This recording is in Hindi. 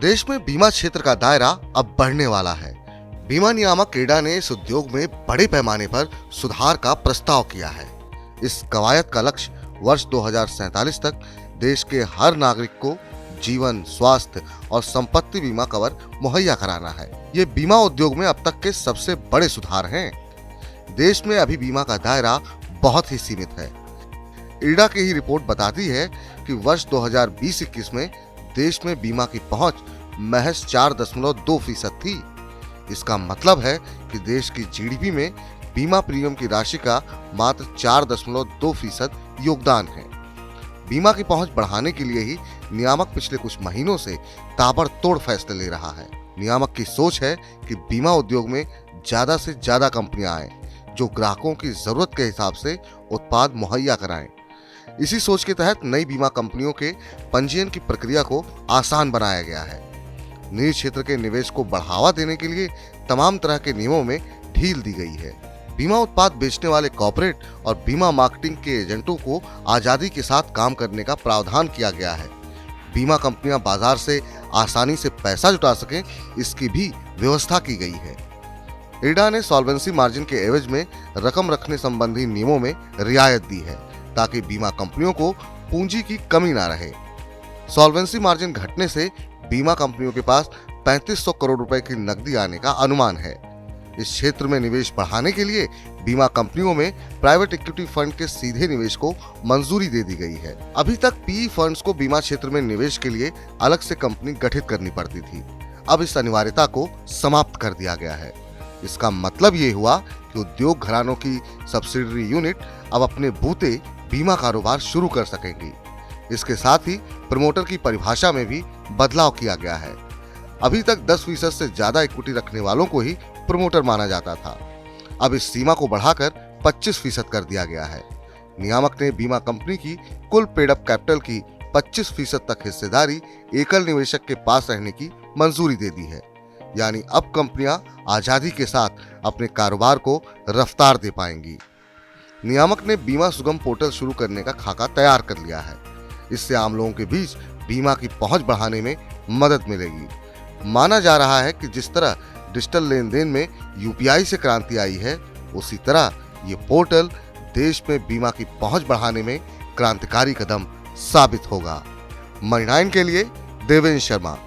देश में बीमा क्षेत्र का दायरा अब बढ़ने वाला है। बीमा नियामक IRDA ने इस उद्योग में बड़े पैमाने पर सुधार का प्रस्ताव किया है। इस कवायद का लक्ष्य वर्ष 2047 तक देश के हर नागरिक को जीवन, स्वास्थ्य और संपत्ति बीमा कवर मुहैया कराना है। ये बीमा उद्योग में अब तक के सबसे बड़े सुधार हैं। देश में अभी बीमा का दायरा बहुत ही सीमित है। IRDA की ही रिपोर्ट बताती है कि वर्ष 2020-21 में देश में बीमा की पहुंच महज 4.2% थी। इसका मतलब है कि देश की GDP में बीमा प्रीमियम की राशि का मात्र 4.2% योगदान है। बीमा की पहुंच बढ़ाने के लिए ही नियामक पिछले कुछ महीनों से ताबड़तोड़ फैसले ले रहा है। नियामक की सोच है कि बीमा उद्योग में ज्यादा से ज्यादा कंपनियां आए जो ग्राहकों की जरूरत के हिसाब से उत्पाद मुहैया कराएं। इसी सोच के तहत नई बीमा कंपनियों के पंजीयन की प्रक्रिया को आसान बनाया गया है। निजी क्षेत्र के निवेश को बढ़ावा देने के लिए तमाम तरह के नियमों में ढील दी गई है। बीमा उत्पाद बेचने वाले कॉर्पोरेट और बीमा मार्केटिंग के एजेंटों को आजादी के साथ काम करने का प्रावधान किया गया है। बीमा कंपनियां बाजार से आसानी से पैसा जुटा सकें, इसकी भी व्यवस्था की गई है। IRDA ने सॉल्वेंसी मार्जिन के एवज में रकम रखने संबंधी नियमों में रियायत दी है ताकि बीमा कंपनियों को पूंजी की कमी ना रहे। सॉल्वेंसी मार्जिन घटने से बीमा कंपनियों के पास 3500 करोड़ रुपए की नकदी आने का अनुमान है। इस क्षेत्र में निवेश बढ़ाने के लिए बीमा कंपनियों में प्राइवेट इक्विटी फंड के सीधे निवेश को मंजूरी दे दी गई है। अभी तक PE फंड्स को बीमा क्षेत्र में निवेश के लिए अलग से कंपनी गठित करनी पड़ती थी। अब इस अनिवार्यता को समाप्त कर दिया गया है। इसका मतलब ये हुआ कि उद्योग घरानों की सब्सिडरी यूनिट अब अपने बूते बीमा कारोबार शुरू कर सकेंगी। इसके साथ ही प्रमोटर की परिभाषा में भी बदलाव किया गया है। अभी तक 10% से ज्यादा इक्विटी रखने वालों को ही प्रमोटर माना जाता था। अब इस सीमा को बढ़ाकर 25% कर दिया गया है। नियामक ने बीमा कंपनी की कुल पेड अप कैपिटल की 25% तक हिस्सेदारी एकल निवेशक के पास रहने की मंजूरी दे दी है। यानी अब कंपनियां आजादी के साथ अपने कारोबार को रफ्तार दे पाएंगी। नियामक ने बीमा सुगम पोर्टल शुरू करने का खाका तैयार कर लिया है। इससे आम लोगों के बीच बीमा की पहुंच बढ़ाने में मदद मिलेगी। माना जा रहा है कि जिस तरह डिजिटल लेन देन में UPI से क्रांति आई है, उसी तरह ये पोर्टल देश में बीमा की पहुंच बढ़ाने में क्रांतिकारी कदम साबित होगा। मनी 9 के लिए देवेंद्र शर्मा।